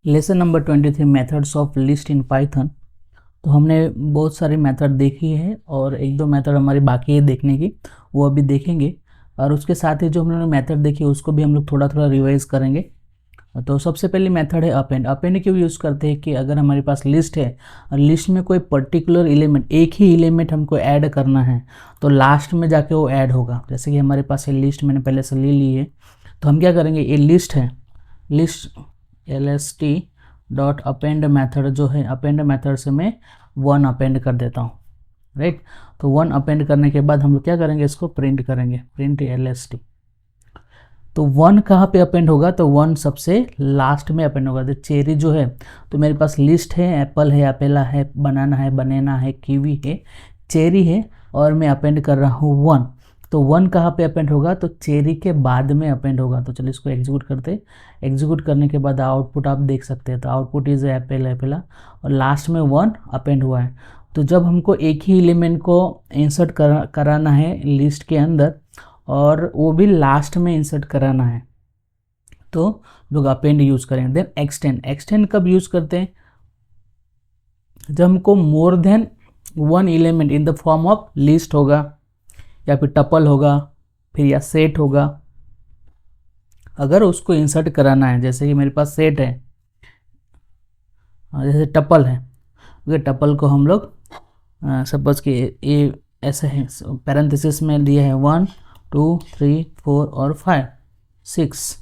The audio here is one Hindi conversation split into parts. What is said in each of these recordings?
Lesson number 23 methods of list in Python. तो हमने बहुत सारी मेथड देखी है और एक दो मेथड हमारी बाकी है देखने की, वो अभी देखेंगे। और उसके साथ ही जो हम लोगों ने मेथड देखी उसको भी हम लोग थोड़ा थोड़ा रिवाइज करेंगे। तो सबसे पहली मेथड है अपेंड। अपेंड क्यों यूज़ करते हैं कि अगर हमारे पास लिस्ट है और लिस्ट में कोई पर्टिकुलर एलिमेंट, एक ही एलिमेंट हमको ऐड करना है तो लास्ट में जाके वो ऐड होगा। जैसे कि हमारे पास ये लिस्ट मैंने पहले से ले ली है, तो हम क्या करेंगे, ये लिस्ट है, list lst dot append method जो है, अपेंड मेथड से मैं 1 अपेंड कर देता हूँ, राइट। तो 1 अपेंड करने के बाद हम लोग क्या करेंगे, इसको प्रिंट करेंगे, प्रिंट lst। तो 1 कहाँ पे अपेंड होगा, तो 1 सबसे लास्ट में अपेंड होगा। तो चेरी जो है, तो मेरे पास लिस्ट है, एप्पल है, एपेला है, बनाना है, बनेना है, कीवी है, चेरी है, और मैं अपेंड कर रहा हूँ 1। तो 1 कहाँ पे अपेंड होगा, तो चेरी के बाद में अपेंड होगा। तो चलिए इसको एग्जीक्यूट करते। एग्जीक्यूट करने के बाद आउटपुट आप देख सकते हैं। तो आउटपुट इज एप्पल, एपेला, और लास्ट में 1 अपेंड हुआ है। तो जब हमको एक ही एलिमेंट को इंसर्ट कराना है लिस्ट के अंदर और वो भी लास्ट में इंसर्ट कराना है तो लोग अपेंड यूज़ करेंगे। Then extend. एक्सटेंड कब यूज़ करते हैं, जब हमको more than 1 element in the form of list होगा या फिर टपल होगा फिर या सेट होगा, अगर उसको इंसर्ट कराना है। जैसे कि मेरे पास सेट है, जैसे टपल है, अगर टपल को हम लोग सपोज कि ये ऐसे है, पैरेंथेसिस में दिया है 1 2 3 4 और 5 6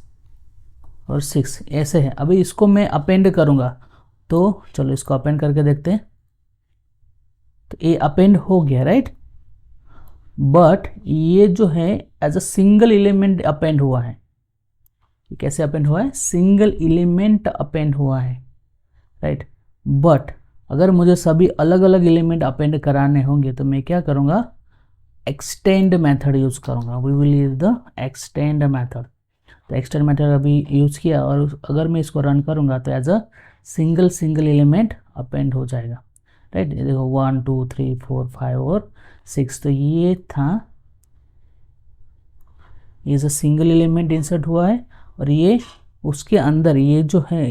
और 6 ऐसे है। अभी इसको मैं अपेंड करूँगा, तो चलो इसको अपेंड करके देखते हैं। तो ये अपेंड हो गया, राइट। बट ये जो है as a single element append हुआ है। ये कैसे अपेंड हुआ है, सिंगल एलिमेंट अपेंड हुआ है, राइट। बट अगर मुझे सभी अलग अलग एलिमेंट अपेंड कराने होंगे तो मैं क्या करूँगा, एक्सटेंड मेथड यूज़ करूँगा। We will use the extend method. तो एक्सटेंड मेथड अभी यूज़ किया और अगर मैं इसको रन करूँगा तो as a single element append हो जाएगा, राइट। ये देखो 1 2 3 4 5 और 6। तो ये था, ये जो सिंगल एलिमेंट इंसर्ट हुआ है और ये उसके अंदर, ये जो है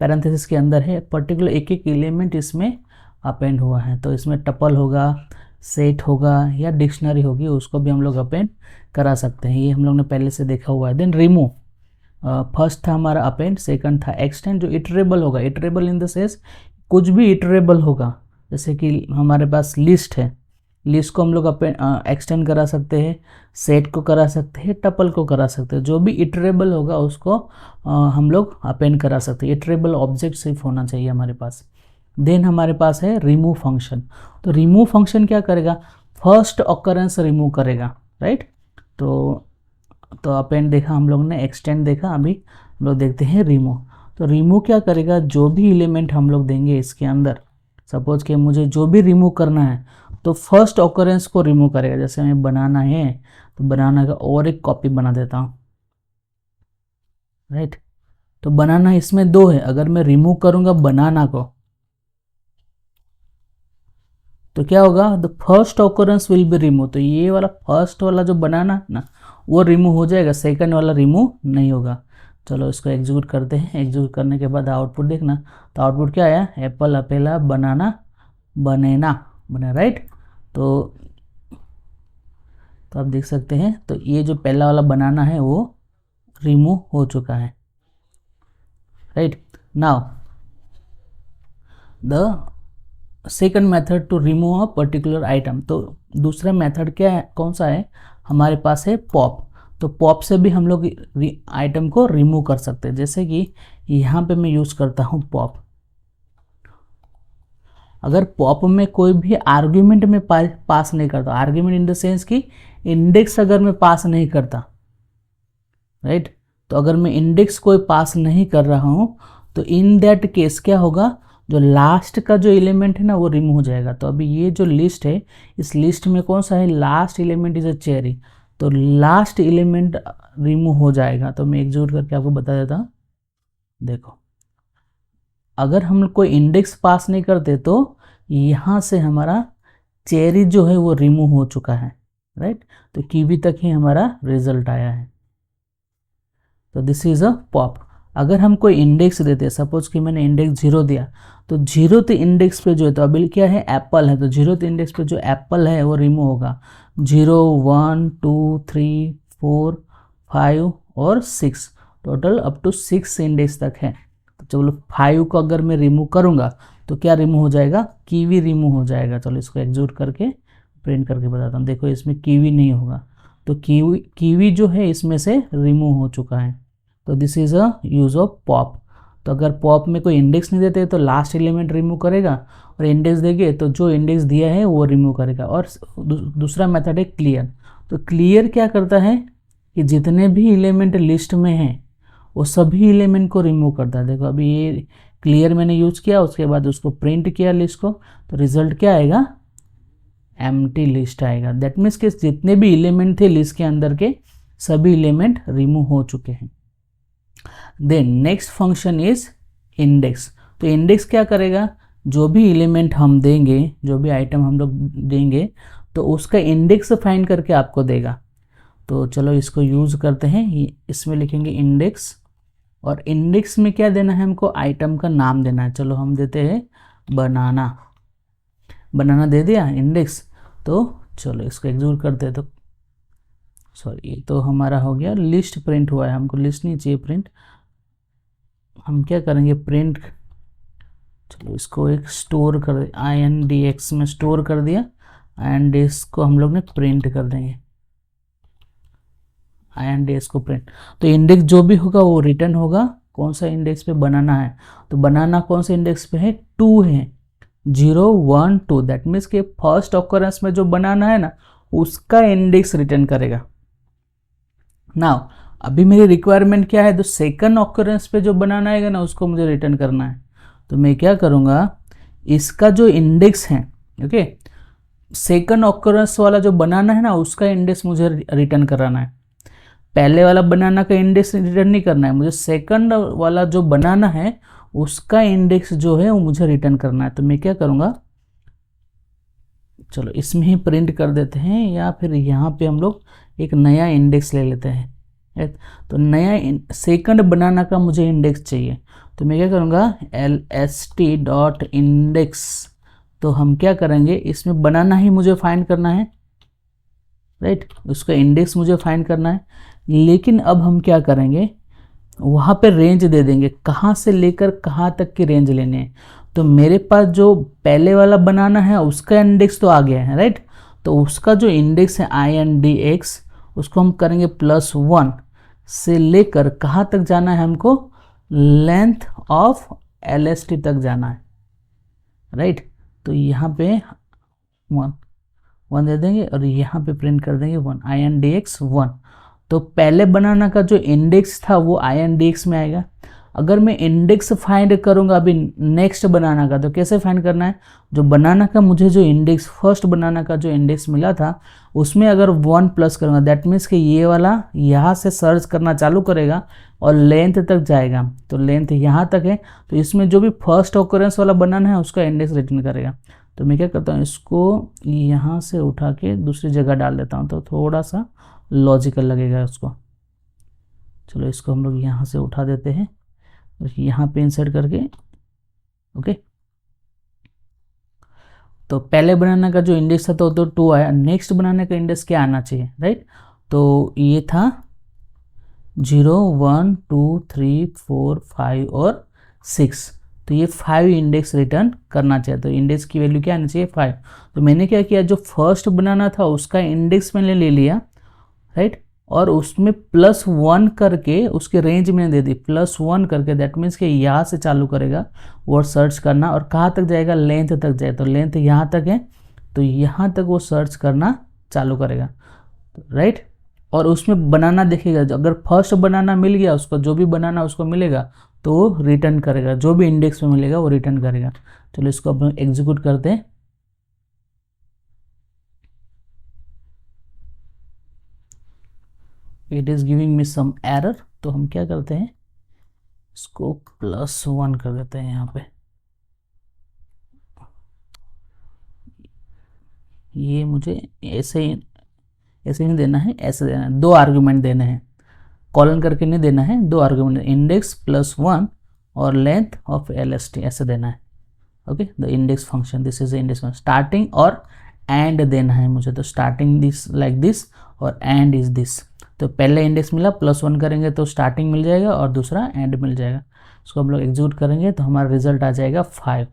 पैरेंथेसिस के अंदर है, पर्टिकुलर एक एक एलिमेंट इसमें अपेंड हुआ है। तो इसमें टपल होगा, सेट होगा या डिक्शनरी होगी, उसको भी हम लोग अपेंड करा सकते हैं। ये हम लोग ने पहले से देखा हुआ है। Then remove. फर्स्ट था हमारा अपेंड, सेकंड था एक्सटेंड। जो इटरेबल होगा, इटरेबल इन द सेंस कुछ भी इटरेबल होगा, जैसे कि हमारे पास लिस्ट है, लिस्ट को हम लोग एक्सटेंड करा सकते हैं, सेट को करा सकते हैं, टपल को करा सकते हैं। जो भी इटरेबल होगा उसको हम लोग अपेंड करा सकते हैं। इटरेबल ऑब्जेक्ट सिर्फ होना चाहिए हमारे पास। देन हमारे पास है रिमूव फंक्शन। तो रिमूव फंक्शन क्या करेगा, फर्स्ट ऑकरेंस रिमूव करेगा, राइट। तो अपेंड देखा हम लोग ने, एक्सटेंड देखा, अभी हम लोग देखते हैं रिमूव। तो रिमूव क्या करेगा, जो भी एलिमेंट हम लोग देंगे इसके अंदर, सपोज कि मुझे जो भी रिमूव करना है तो फर्स्ट ऑकरेंस को रिमूव करेगा। जैसे हमें बनाना है तो बनाना का और एक कॉपी बना देता हूँ, राइट। तो बनाना इसमें 2 है, अगर मैं रिमूव करूँगा बनाना को तो क्या होगा, the first occurrence will be remove. तो ये वाला फर्स्ट वाला जो बनाना है ना वो रिमूव हो जाएगा, सेकंड वाला रिमूव नहीं होगा। चलो इसको एग्जीक्यूट करते हैं। एग्जीक्यूट करने के बाद आउटपुट देखना। तो आउटपुट क्या आया, एप्पल, अपेला, बनाना, बनेना, बना, राइट। तो आप देख सकते हैं, तो ये जो पहला वाला बनाना है वो रिमूव हो चुका है, right. Now the second method to remove a particular item. तो दूसरा मेथड क्या है, कौन सा है, हमारे पास है पॉप। तो पॉप से भी हम लोग आइटम को रिमूव कर सकते हैं। जैसे कि यहाँ पे मैं यूज़ करता हूँ पॉप। अगर पॉप में कोई भी आर्ग्यूमेंट में पास नहीं करता, आर्ग्यूमेंट इन द सेंस कि इंडेक्स अगर मैं पास नहीं करता, राइट। तो अगर मैं इंडेक्स कोई पास नहीं कर रहा हूँ तो इन दैट केस क्या होगा, जो लास्ट का जो एलिमेंट है ना वो रिमूव हो जाएगा। तो अभी ये जो लिस्ट है, इस लिस्ट में कौन सा है, last element is a cherry. तो लास्ट एलिमेंट रिमूव हो जाएगा। तो मैं एग्जीक्यूट करके आपको बता देता हूँ। देखो, अगर हम कोई इंडेक्स पास नहीं करते तो यहाँ से हमारा चेरी जो है वो रिमूव हो चुका है, राइट। तो कीवी तक ही हमारा रिजल्ट आया है। तो दिस इज अ पॉप। अगर हम कोई इंडेक्स देते हैं, सपोज कि मैंने इंडेक्स 0 दिया, तो 0th इंडेक्स पे जो है, तो अभी क्या है, एप्पल है, तो 0th इंडेक्स पे जो एप्पल है वो रिमूव होगा। 0 1 2 3 4 5 और 6, टोटल अप टू 6 इंडेक्स तक है। तो चलो 5 को अगर मैं रिमूव करूँगा तो क्या रिमूव हो जाएगा, कीवी रिमूव हो जाएगा। चलो इसको एग्जीक्यूट करके प्रिंट करके बताता हूँ। देखो इसमें कीवी नहीं होगा, तो कीवी जो है इसमें से रिमूव हो चुका है। तो this is a use of pop. तो अगर पॉप में कोई इंडेक्स नहीं देते तो लास्ट एलिमेंट रिमूव करेगा, और इंडेक्स देंगे तो जो इंडेक्स दिया है वो रिमूव करेगा। और दूसरा मेथड है क्लियर। तो क्लियर क्या करता है कि जितने भी एलिमेंट लिस्ट में हैं वो सभी एलिमेंट को रिमूव करता है। देखो अभी ये क्लियर मैंने यूज़ किया, उसके बाद उसको प्रिंट किया लिस्ट को, तो रिजल्ट क्या आएगा, एम्प्टी लिस्ट आएगा। दैट मीन्स कि जितने भी एलिमेंट थे लिस्ट के अंदर के सभी एलिमेंट रिमूव हो चुके हैं। Then next function is index. तो इंडेक्स क्या करेगा, जो भी एलिमेंट हम देंगे, जो भी आइटम हम लोग देंगे, तो उसका इंडेक्स फाइंड करके आपको देगा। तो चलो इसको यूज़ करते हैं। इसमें लिखेंगे इंडेक्स, और इंडेक्स में क्या देना है हमको, आइटम का नाम देना है। चलो हम देते हैं बनाना। बनाना दे दिया इंडेक्स। तो चलो इसको एग्जीक्यूट करते हैं। तो सॉरी, ये तो हमारा हो गया लिस्ट प्रिंट हुआ है, हमको लिस्ट नहीं चाहिए प्रिंट। हम क्या करेंगे, प्रिंट, चलो इसको एक स्टोर कर दे, INDX में स्टोर कर दिया, INDX को हम लोग ने प्रिंट कर देंगे, INDX को प्रिंट। तो इंडेक्स जो भी होगा वो रिटर्न होगा। कौन सा इंडेक्स पे बनाना है, तो बनाना कौन से इंडेक्स पे है, 2 है, 0 1 2। दैट मीन्स कि फर्स्ट ऑकरेंस में जो बनाना है ना उसका इंडेक्स रिटर्न करेगा। नाउ अभी मेरी रिक्वायरमेंट क्या है, तो सेकंड ऑकरेंस पे जो बनाना आएगा ना उसको मुझे रिटर्न करना है। तो मैं क्या करूँगा, इसका जो इंडेक्स है, ओके, सेकंड ऑकरेंस वाला जो बनाना है ना उसका इंडेक्स मुझे रिटर्न कराना है। पहले वाला बनाना का इंडेक्स रिटर्न नहीं करना है मुझे, सेकंड वाला जो बनाना है उसका इंडेक्स जो है वो मुझे रिटर्न करना है। तो मैं क्या करूँगा, चलो इसमें ही प्रिंट कर देते हैं, या फिर यहाँ पे हम लोग एक नया इंडेक्स ले लेते हैं। तो नया सेकंड बनाना का मुझे इंडेक्स चाहिए। तो मैं क्या करूँगा, lst.index। तो हम क्या करेंगे, इसमें बनाना ही मुझे फाइंड करना है, राइट, उसका इंडेक्स मुझे फाइंड करना है। लेकिन अब हम क्या करेंगे, वहाँ पे रेंज दे देंगे, कहाँ से लेकर कहाँ तक की रेंज लेने हैं। तो मेरे पास जो पहले वाला बनाना है उसका इंडेक्स तो आ गया है, राइट। तो उसका जो इंडेक्स है INDX उसको हम करेंगे +1 से लेकर कहाँ तक जाना है हमको, लेंथ ऑफ LST तक जाना है, राइट। तो यहाँ पे 1 दे देंगे और यहाँ पे प्रिंट कर देंगे 1, INDX 1। तो पहले बनाना का जो इंडेक्स था वो INDX में आएगा। अगर मैं इंडेक्स फाइंड करूँगा अभी नेक्स्ट बनाना का, तो कैसे फाइंड करना है, जो बनाना का मुझे जो इंडेक्स, फर्स्ट बनाना का जो इंडेक्स मिला था उसमें अगर 1 प्लस करूँगा, दैट मीन्स कि ये वाला यहाँ से सर्च करना चालू करेगा और लेंथ तक जाएगा। तो लेंथ यहाँ तक है, तो इसमें जो भी फर्स्ट ऑकरेंस वाला बनाना है उसका इंडेक्स रिटर्न करेगा। तो मैं क्या करता हूँ, इसको यहाँ से उठा के दूसरी जगह डाल देता हूँ, तो थोड़ा सा लॉजिकल लगेगा उसको। चलो इसको हम लोग यहाँ से उठा देते हैं और यहाँ पे इंसर्ट करके, ओके। तो पहले बनाने का जो इंडेक्स था तो 2 आया, नेक्स्ट बनाने का इंडेक्स क्या आना चाहिए, राइट। तो ये था 0 1 2 3 4 5 और 6। तो ये 5 इंडेक्स रिटर्न करना चाहिए। तो इंडेक्स की वैल्यू क्या आनी चाहिए, 5। तो मैंने क्या किया, जो फर्स्ट बनाना था उसका इंडेक्स मैंने ले लिया, राइट, और उसमें +1 करके उसके रेंज में दे दी, +1 करके। दैट मीन्स कि यहाँ से चालू करेगा वर्ड सर्च करना और कहाँ तक जाएगा, लेंथ तक जाए। तो लेंथ यहाँ तक है, तो यहाँ तक वो सर्च करना चालू करेगा, राइट। और उसमें बनाना देखेगा, अगर फर्स्ट बनाना मिल गया उसको, जो भी बनाना उसको मिलेगा तो वो रिटर्न करेगा, जो भी इंडेक्स में मिलेगा वो रिटर्न करेगा। चलो इसको अपन एग्जीक्यूट करते हैं। It is giving me some error. तो हम क्या करते हैं, इसको +1 कर देते हैं यहाँ पे। ये मुझे ऐसे ही नहीं देना है, ऐसे देना है, 2 आर्गुमेंट देने हैं। कॉलन करके नहीं देना है, 2 आर्ग्यूमेंट इंडेक्स प्लस 1 और लेंथ ऑफ LST ऐसे देना है। Okay, the index function, this is the index function. Starting और एंड देना है मुझे, तो स्टार्टिंग दिस लाइक दिस और एंड इज दिस। तो पहले इंडेक्स मिला +1 करेंगे तो स्टार्टिंग मिल जाएगा और दूसरा एंड मिल जाएगा। इसको हम लोग एग्जीक्यूट करेंगे तो हमारा रिजल्ट आ जाएगा 5।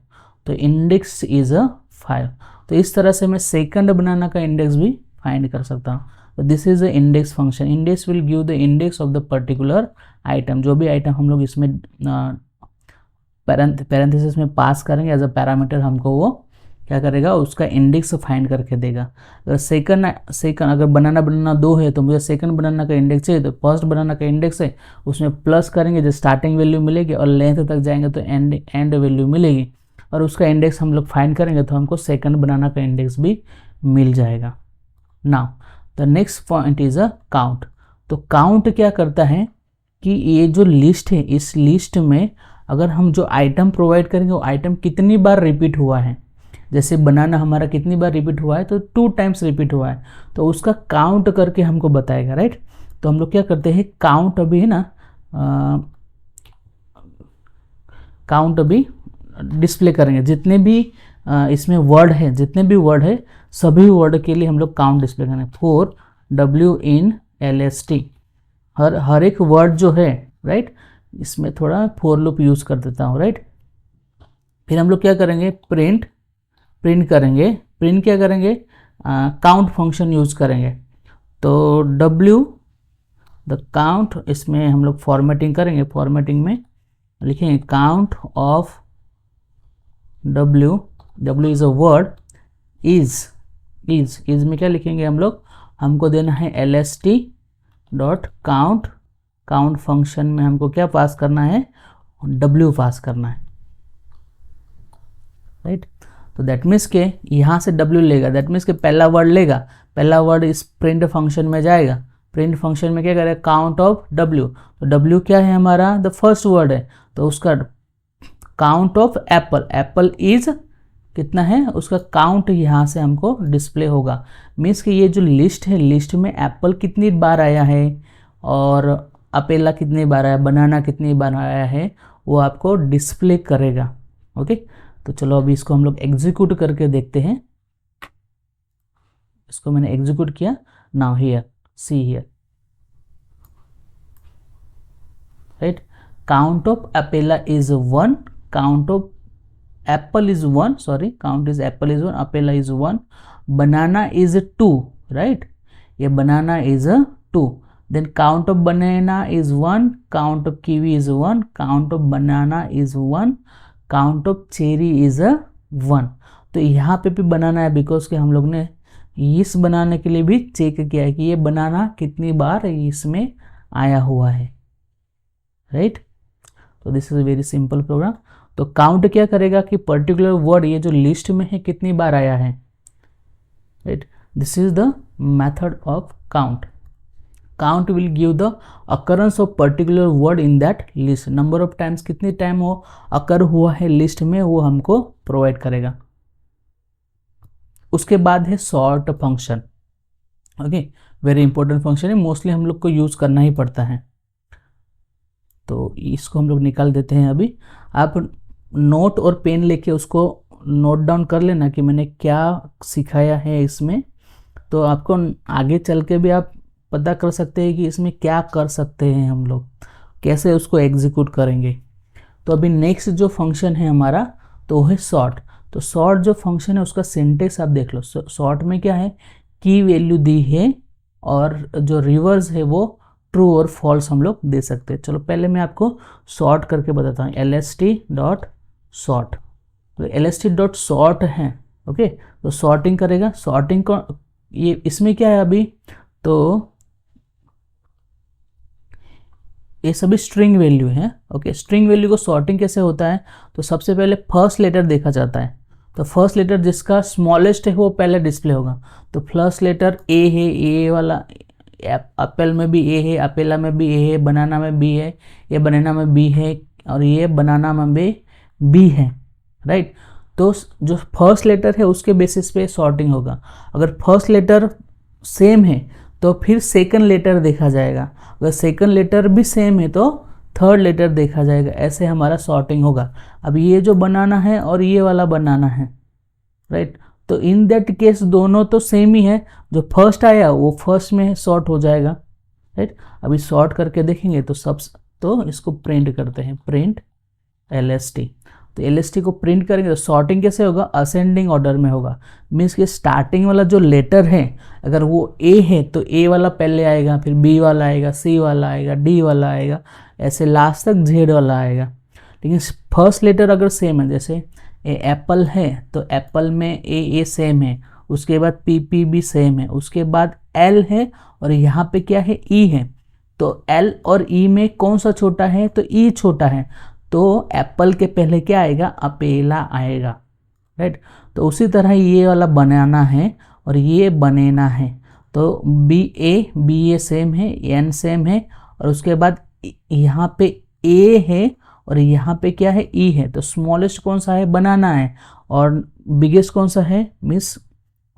तो इंडेक्स इज 5। तो इस तरह से मैं सेकंड बनाना का इंडेक्स भी फाइंड कर सकता हूँ। तो this is the index function. Index will give the index of the particular item. जो भी आइटम हम लोग इसमें पैरेंथेसिस में पास करेंगे एज अ पैरामीटर, हमको वो क्या करेगा, उसका इंडेक्स फाइंड करके देगा। अगर सेकंड अगर बनाना 2 है तो मुझे सेकंड बनाना का इंडेक्स चाहिए, तो फर्स्ट बनाना का इंडेक्स है उसमें प्लस करेंगे जो स्टार्टिंग वैल्यू मिलेगी और लेंथ तक जाएंगे तो एंड वैल्यू मिलेगी और उसका इंडेक्स हम लोग फाइंड करेंगे तो हमको सेकंड बनाना का इंडेक्स भी मिल जाएगा। Now the next point is a count. तो काउंट क्या करता है कि ये जो लिस्ट है, इस लिस्ट में अगर हम जो आइटम प्रोवाइड करेंगे वो आइटम कितनी बार रिपीट हुआ है। जैसे बनाना हमारा कितनी बार रिपीट हुआ है, तो 2 टाइम्स रिपीट हुआ है, तो उसका काउंट करके हमको बताएगा, राइट। तो हम लोग क्या करते हैं, काउंट अभी है ना, काउंट अभी डिस्प्ले करेंगे। जितने भी इसमें वर्ड है, जितने भी वर्ड है सभी वर्ड के लिए हम लोग काउंट डिस्प्ले करेंगे। 4 W in LST, हर एक वर्ड जो है, राइट, इसमें थोड़ा फॉर लूप यूज़ कर देता हूँ, राइट। फिर हम लोग क्या करेंगे, प्रिंट करेंगे। प्रिंट क्या करेंगे, काउंट फंक्शन यूज़ करेंगे। तो W द काउंट, इसमें हम लोग फॉर्मेटिंग करेंगे। फॉर्मेटिंग में लिखेंगे count of W is a word, is में क्या लिखेंगे हम लोग, हमको देना है LST dot count. Count function में हमको क्या पास करना है, W पास करना है, राइट। तो दैट मीन्स के यहाँ से W लेगा, दैट मीन्स के पहला वर्ड लेगा, पहला वर्ड इस प्रिंट फंक्शन में जाएगा। प्रिंट फंक्शन में क्या करेगा, काउंट ऑफ W। तो W क्या है हमारा, द फर्स्ट वर्ड है, तो उसका count of Apple, Apple is कितना है, उसका काउंट यहाँ से हमको डिस्प्ले होगा। मीन्स कि ये जो लिस्ट है, लिस्ट में एप्पल कितनी बार आया है और अपेला कितनी बार आया, बनाना कितनी बार आया है, वो आपको डिस्प्ले करेगा। ओके, तो चलो अभी इसको हम लोग एग्जीक्यूट करके देखते हैं। इसको मैंने एग्जीक्यूट किया। Now here, see here, right, count of apella is 1, count of apple is 1, sorry, count is apple is 1, apella is 1, banana is 2, right, ये banana is 2। Then count of banana is 1, count of kiwi is 1, count of banana is 1, count of cherry is 1। तो यहाँ पे भी बनाना है, बिकॉज कि हम लोग ने इस बनाने के लिए भी चेक किया है कि ये बनाना कितनी बार इसमें आया हुआ है, राइट। तो this is a very simple program. तो काउंट क्या करेगा कि पर्टिकुलर वर्ड ये जो लिस्ट में है कितनी बार आया है, right. This is the method of count. Count will give the occurrence of particular word in that list. Number of times, कितनी टाइम वो अकर हुआ है लिस्ट में, वो हमको प्रोवाइड करेगा। उसके बाद है sort function. Okay, very important function है, मोस्टली हम लोग को यूज करना ही पड़ता है। तो इसको हम लोग निकाल देते हैं। अभी आप नोट और पेन लेके उसको नोट डाउन कर लेना कि मैंने क्या सिखाया है इसमें, तो आपको आगे चल के भी आप पता कर सकते हैं कि इसमें क्या कर सकते हैं हम लोग, कैसे उसको एग्जीक्यूट करेंगे। तो अभी नेक्स्ट जो फंक्शन है हमारा, तो वो है सॉर्ट। तो सॉर्ट जो फंक्शन है उसका सिंटेक्स आप देख लो। सॉर्ट में क्या है, की वैल्यू दी है और जो रिवर्स है वो ट्रू और फॉल्स हम लोग दे सकते हैं। चलो पहले मैं आपको सॉर्ट करके बताता हूँ। LST डॉट सॉर्ट, तो LST डॉट सॉर्ट है, ओके। तो सॉर्टिंग करेगा, सॉर्टिंग को ये इसमें क्या है अभी, तो ये सभी स्ट्रिंग वैल्यू है, ओके। स्ट्रिंग वैल्यू को सॉर्टिंग कैसे होता है, तो सबसे पहले फर्स्ट लेटर देखा जाता है। तो फर्स्ट लेटर जिसका स्मॉलेस्ट है वो पहले डिस्प्ले होगा। तो फर्स्ट लेटर ए है, ए वाला एप्पल में भी ए है, अपेला में भी ए है, बनाना में बी है, ये बनाना में बी है और ये बनाना में भी बी है, राइट। तो जो फर्स्ट लेटर है उसके बेसिस पे सॉर्टिंग होगा। अगर फर्स्ट लेटर सेम है तो फिर सेकंड लेटर देखा जाएगा, अगर सेकंड लेटर भी सेम है तो थर्ड लेटर देखा जाएगा। ऐसे हमारा सॉर्टिंग होगा। अब ये जो बनाना है और ये वाला बनाना है, राइट, तो इन दैट केस दोनों तो सेम ही है, जो फर्स्ट आया वो फर्स्ट में सॉर्ट हो जाएगा, राइट। अभी सॉर्ट करके देखेंगे तो तो इसको प्रिंट करते हैं, प्रिंट LST। तो LST को प्रिंट करेंगे तो सॉर्टिंग कैसे होगा, असेंडिंग ऑर्डर में होगा। मीन्स कि स्टार्टिंग वाला जो लेटर है अगर वो A है तो A वाला पहले आएगा, फिर B वाला आएगा, C वाला आएगा, D वाला आएगा, ऐसे लास्ट तक Z वाला आएगा। लेकिन फर्स्ट लेटर अगर सेम है, जैसे एप्पल है तो एप्पल में A सेम है, उसके बाद PP भी सेम है, उसके बाद L है और यहाँ पे क्या है, E है। तो L और E में कौन सा छोटा है, तो E छोटा है, तो एप्पल के पहले क्या आएगा, अपेला आएगा, राइट। तो उसी तरह ये वाला बनाना है और ये बनेना है। तो BA सेम है, N सेम है, और उसके बाद यहाँ पे A है और यहाँ पे क्या है, E है। तो स्मॉलेस्ट कौन सा है, बनाना है, और बिगेस्ट कौन सा है, मिस,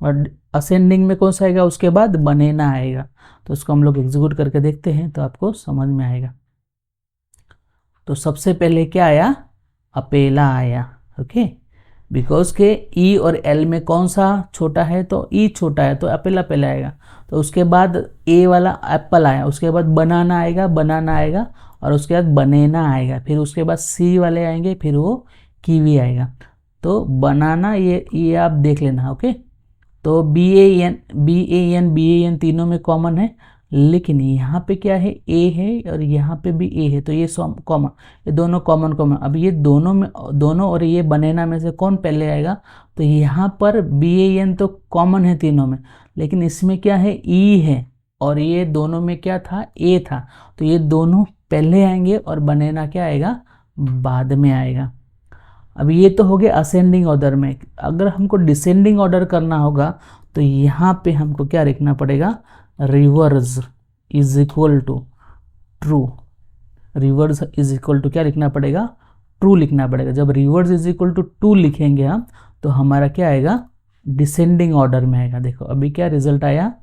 और असेंडिंग में कौन सा आएगा, उसके बाद बनेना आएगा। तो उसको हम लोग एग्जीक्यूट करके देखते हैं तो आपको समझ में आएगा। तो सबसे पहले क्या आया, अपेला आया, ओके, बिकॉज के E और L में कौन सा छोटा है, तो E छोटा है, तो अपेला पहले आएगा। तो उसके बाद A वाला एप्पल आया, उसके बाद बनाना आएगा, और उसके बाद बनेना आएगा, फिर उसके बाद C वाले आएंगे, फिर वो कीवी आएगा। तो बनाना ये आप देख लेना, ओके। तो BAN तीनों में कॉमन है, लेकिन यहाँ पे क्या है, A है और यहाँ पे भी A है, तो ये कॉमन, ये दोनों कॉमन। अब ये दोनों और ये बनेना में से कौन पहले आएगा, तो यहाँ पर BAN तो कॉमन है तीनों में, लेकिन इसमें क्या है, E है, और ये दोनों में क्या था, A था, तो ये दोनों पहले आएंगे और बनेना क्या आएगा, बाद में आएगा। अब ये तो हो गया असेंडिंग ऑर्डर में। अगर हमको डिसेंडिंग ऑर्डर करना होगा तो यहाँ पे हमको क्या लिखना पड़ेगा, reverse is equal to true. Reverse is equal to क्या लिखना पड़ेगा, ट्रू लिखना पड़ेगा। जब reverse is equal to true लिखेंगे हम तो हमारा क्या आएगा, डिसेंडिंग ऑर्डर में आएगा। देखो अभी क्या रिजल्ट आया,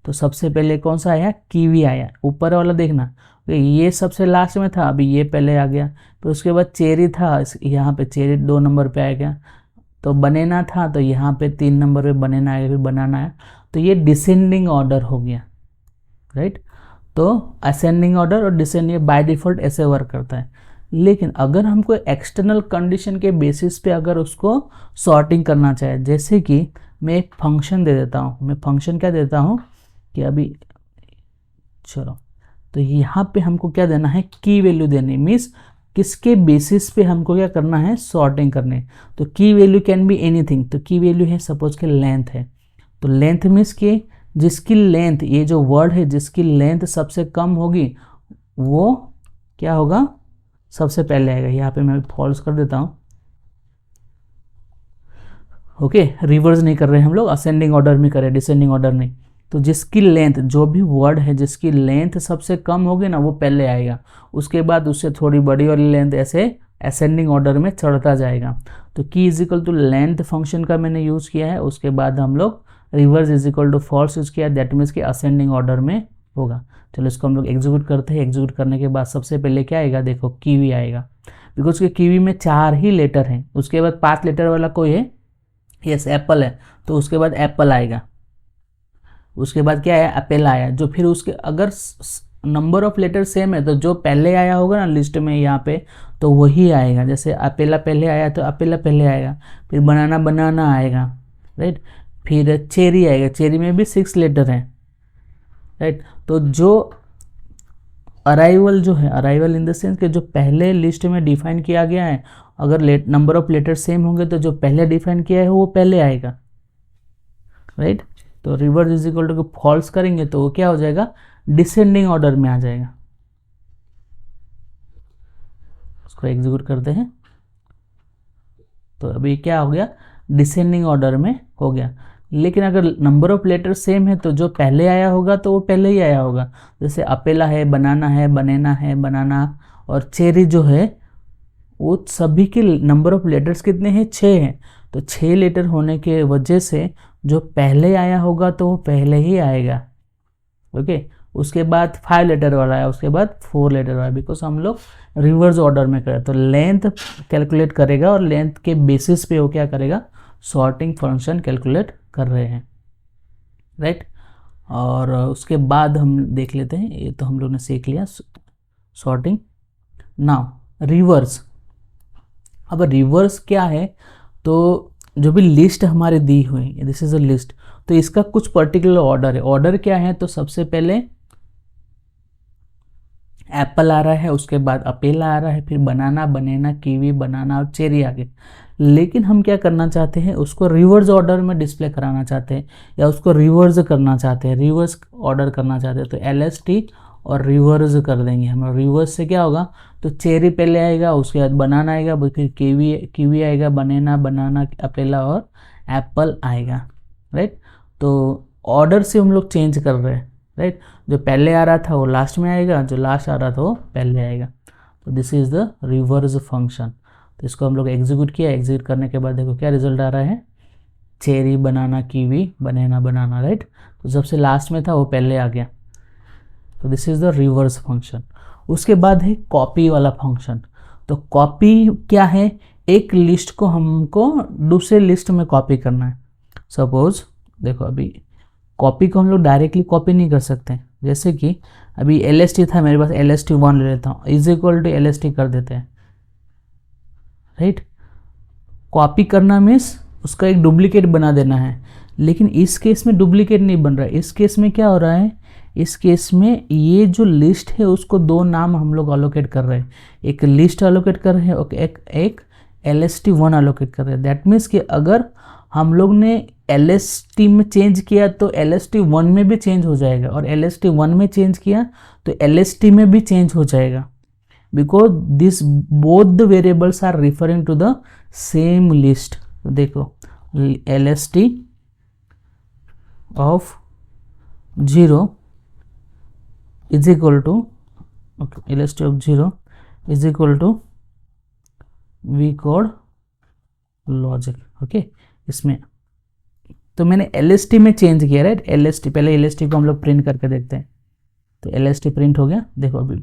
तो सबसे पहले कौन सा आया, कीवी आया, ऊपर वाला देखना, ये सबसे लास्ट में था, अभी ये पहले आ गया। फिर उसके बाद चेरी था, यहाँ पे चेरी 2 नंबर पे आ गया। तो बनेना था तो यहाँ पे 3 नंबर पे बनेना आया, फिर बनाना आया, तो ये डिसेंडिंग ऑर्डर हो गया, राइट। तो असेंडिंग ऑर्डर और डिसेंडिंग बाय डिफॉल्ट ऐसे वर्क करता है। लेकिन अगर हमको एक्सटर्नल कंडीशन के बेसिस पे अगर उसको सॉर्टिंग करना चाहे, जैसे कि मैं एक फंक्शन दे देता हूँ, मैं फंक्शन क्या देता हूँ कि अभी चलो, तो यहाँ पे हमको क्या देना है, की वैल्यू देनी, मीन्स किसके बेसिस पे हमको क्या करना है, सॉर्टिंग करने। तो की वैल्यू कैन बी एनीथिंग। तो की वैल्यू है सपोज के लेंथ है, तो लेंथ मीन्स कि जिसकी लेंथ, ये जो वर्ड है जिसकी लेंथ सबसे कम होगी वो क्या होगा, सबसे पहले आएगा। यहाँ पे मैं फॉल्स कर देता हूँ, ओके। रिवर्स नहीं कर रहे हम लोग, असेंडिंग ऑर्डर में कर रहे, डिसेंडिंग ऑर्डर नहीं। तो जिसकी लेंथ, जो भी वर्ड है जिसकी लेंथ सबसे कम होगी ना वो पहले आएगा, उसके बाद उससे थोड़ी बड़ी वाली लेंथ ऐसे असेंडिंग ऑर्डर में चढ़ता जाएगा। तो key is equal to length function का मैंने यूज़ किया है, उसके बाद हम लोग reverse is equal to false use किया, दैट मीन्स कि असेंडिंग ऑर्डर में होगा। चलो इसको हम लोग एग्जीक्यूट करते हैं। एग्जीक्यूट करने के बाद सबसे पहले क्या आएगा, देखो कीवी आएगा, बिकॉज के कीवी में 4 ही लेटर हैं। उसके बाद 5 लेटर वाला कोई है, यस एप्पल है, तो उसके बाद एप्पल आएगा। उसके बाद क्या आया, एप्पल आया। जो फिर उसके अगर नंबर ऑफ लेटर सेम है तो जो पहले आया होगा ना लिस्ट में यहाँ पे, तो वही आएगा। जैसे अपेला पहले आया तो अपेला पहले आएगा, फिर बनाना आएगा, राइट। फिर चेरी आएगा, चेरी में भी 6 लेटर हैं, राइट। तो जो अराइवल जो है, अराइवल इन द सेंस कि जो पहले लिस्ट में डिफाइन किया गया है, अगर नंबर ऑफ लेटर सेम होंगे तो जो पहले डिफाइन किया है वो पहले आएगा, राइट। तो reverse is equal to false करेंगे तो वो क्या हो जाएगा, डिसेंडिंग ऑर्डर में आ जाएगा। उसको एग्जीक्यूट करते हैं तो अभी क्या हो गया, डिसेंडिंग ऑर्डर में हो गया। लेकिन अगर नंबर ऑफ लेटर सेम है तो जो पहले आया होगा तो वो पहले ही आया होगा। जैसे अपेला है, बनाना है, बनेना है, बनाना, और चेरी जो है वो सभी के नंबर ऑफ लेटर्स कितने हैं, 6 हैं। तो 6 लेटर होने के वजह से जो पहले आया होगा तो वो पहले ही आएगा, ओके। उसके बाद 5 लेटर वाला है, उसके बाद 4 लेटर वाला है, बिकॉज हम लोग रिवर्स ऑर्डर में करें तो लेंथ कैलकुलेट करेगा और लेंथ के बेसिस पे वो क्या करेगा, सॉर्टिंग फंक्शन कैलकुलेट कर रहे हैं, राइट। और उसके बाद हम देख लेते हैं, ये तो हम लोग ने सीख लिया सॉर्टिंग। Now reverse. अब रिवर्स क्या है, तो जो भी लिस्ट हमारी दी हुई है, दिस इज अ लिस्ट, तो इसका कुछ पर्टिकुलर ऑर्डर है। ऑर्डर क्या है, तो सबसे पहले एप्पल आ रहा है, उसके बाद अपेल आ रहा है, फिर बनाना, बनेना, कीवी, बनाना और चेरी आगे। लेकिन हम क्या करना चाहते हैं, उसको रिवर्स ऑर्डर में डिस्प्ले कराना चाहते हैं या उसको रिवर्स करना चाहते हैं, रिवर्स ऑर्डर करना चाहते हैं, तो LST और रिवर्स कर देंगे हम। रिवर्स से क्या होगा, तो चेरी पहले आएगा, उसके बाद बनाना आएगा, फिर कीवी आएगा, बनाना, अपेला और एप्पल आएगा, राइट। तो ऑर्डर से हम लोग चेंज कर रहे हैं, राइट। जो पहले आ रहा था वो लास्ट में आएगा, जो लास्ट आ रहा था वो पहले आएगा। तो this is the reverse function. तो इसको हम लोग एग्जीक्यूट किया, एग्जीक्यूट करने के बाद देखो क्या रिजल्ट आ रहा है, चेरी, बनाना, कीवी, बनाना, राइट। तो सबसे लास्ट में था वो पहले आ गया, तो this is the reverse function. उसके बाद है कॉपी वाला फंक्शन। तो कॉपी क्या है, एक लिस्ट को हमको दूसरे लिस्ट में कॉपी करना है। सपोज देखो, अभी कॉपी को हम लोग डायरेक्टली कॉपी नहीं कर सकते, जैसे कि अभी LST था मेरे पास, LST1 ले लेता हूँ, इज इक्वल टू LST कर देते हैं, राइट। कॉपी करना मीन्स उसका एक डुप्लीकेट बना देना है, लेकिन इस केस में डुप्लीकेट नहीं बन रहा है। इस केस में क्या हो रहा है, इस केस में ये जो लिस्ट है उसको दो नाम हम लोग अलोकेट कर रहे हैं, एक लिस्ट अलोकेट कर रहे हैं और एक LST1 अलोकेट कर रहे हैं। दैट मीन्स कि अगर हम लोग ने LST में चेंज किया तो LST1 में भी चेंज हो जाएगा, और LST1 में चेंज किया तो LST में भी चेंज हो जाएगा, because this both the variables are referring to the same list. तो देखो LST of 0 is equal to, okay, LST of 0 is equal to vCode logic, okay. इसमें तो मैंने LST में चेंज किया, राइट। LST, पहले LST को हम लोग प्रिंट करके देखते हैं, तो LST प्रिंट हो गया। देखो अभी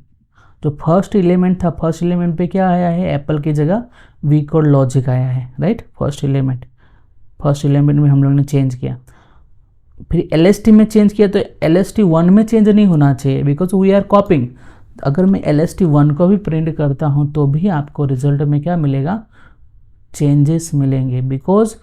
जो फर्स्ट एलिमेंट था, फर्स्ट एलिमेंट पे क्या आया है, एप्पल की जगह vCode लॉजिक आया है, राइट। फर्स्ट एलिमेंट में हम लोग ने चेंज किया, फिर LST में चेंज किया, तो LST1 में चेंज नहीं होना चाहिए, बिकॉज वी आर कॉपिंग। अगर मैं LST1 को भी प्रिंट करता हूँ तो भी आपको रिजल्ट में क्या मिलेगा, चेंजेस मिलेंगे, because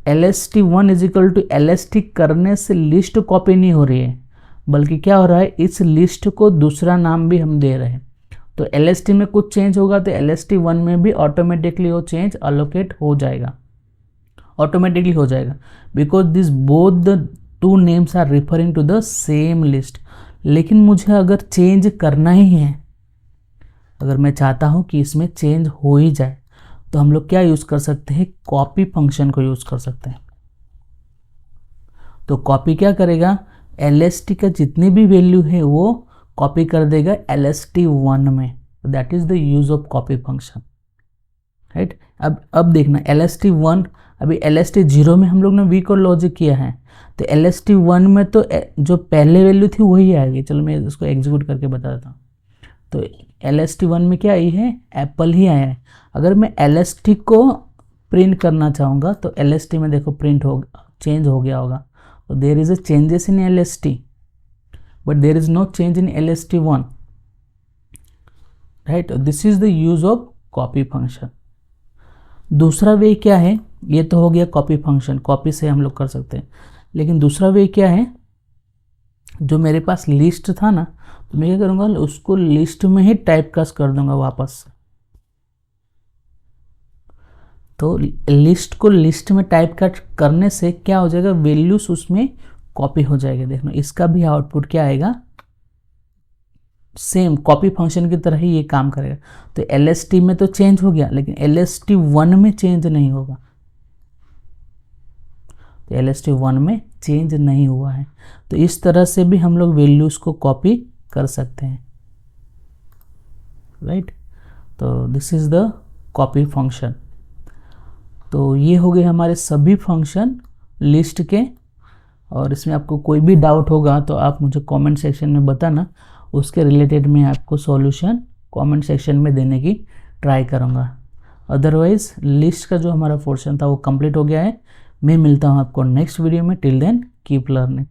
LST1 is equal to LST करने से लिस्ट कॉपी नहीं हो रही है, बल्कि क्या हो रहा है, इस लिस्ट को दूसरा नाम भी हम दे रहे हैं। तो LST में कुछ चेंज होगा तो LST1 में भी ऑटोमेटिकली वो चेंज अलोकेट हो जाएगा, ऑटोमेटिकली हो जाएगा, because this both the two names are referring to the same list. लेकिन मुझे अगर चेंज करना ही है, अगर मैं चाहता हूँ कि इसमें चेंज हो ही जाए, तो हम लोग क्या यूज़ कर सकते हैं, कॉपी फंक्शन को यूज़ कर सकते हैं। तो कॉपी क्या करेगा, LST का जितनी भी वैल्यू है वो कॉपी कर देगा LST1 में, that is the use of copy function, right. अब देखना LST1, अभी LST0 में हम लोग ने vCode लॉजिक किया है, तो LST1 में तो जो पहले वैल्यू थी वही आएगी। चलो मैं इसको एग्जीक्यूट करके बता देता हूँ। तो LST1 में क्या आई है, एप्पल ही आया है। अगर मैं LST को प्रिंट करना चाहूँगा तो LST में देखो प्रिंट हो, चेंज हो गया होगा, तो there is a changes in LST but there is no change in LST1, right. This is the use of copy function. दूसरा वे क्या है, ये तो हो गया कॉपी फंक्शन, कॉपी से हम लोग कर सकते हैं। लेकिन दूसरा वे क्या है, जो मेरे पास लिस्ट था ना, तो मैं क्या करूँगा, उसको लिस्ट में ही टाइप कास्ट कर दूंगा वापस से। तो लिस्ट को लिस्ट में टाइप कास्ट करने से क्या हो जाएगा, वैल्यूज उसमें कॉपी हो जाएगा। देखना इसका भी आउटपुट क्या आएगा, सेम कॉपी फंक्शन की तरह ही ये काम करेगा। तो LST में तो चेंज हो गया, लेकिन LST1 में चेंज नहीं होगा, तो LST1 में चेंज नहीं हुआ है। तो इस तरह से भी हम लोग वैल्यूज को कॉपी कर सकते हैं, राइट। तो this is the copy function. तो ये हो गए हमारे सभी फंक्शन लिस्ट के। और इसमें आपको कोई भी डाउट होगा तो आप मुझे कमेंट सेक्शन में बताना, उसके रिलेटेड मैं आपको सॉल्यूशन कमेंट सेक्शन में देने की ट्राई करूँगा। अदरवाइज़ लिस्ट का जो हमारा पोर्शन था वो कंप्लीट हो गया है। मैं मिलता हूँ आपको नेक्स्ट वीडियो में। Till then keep learning.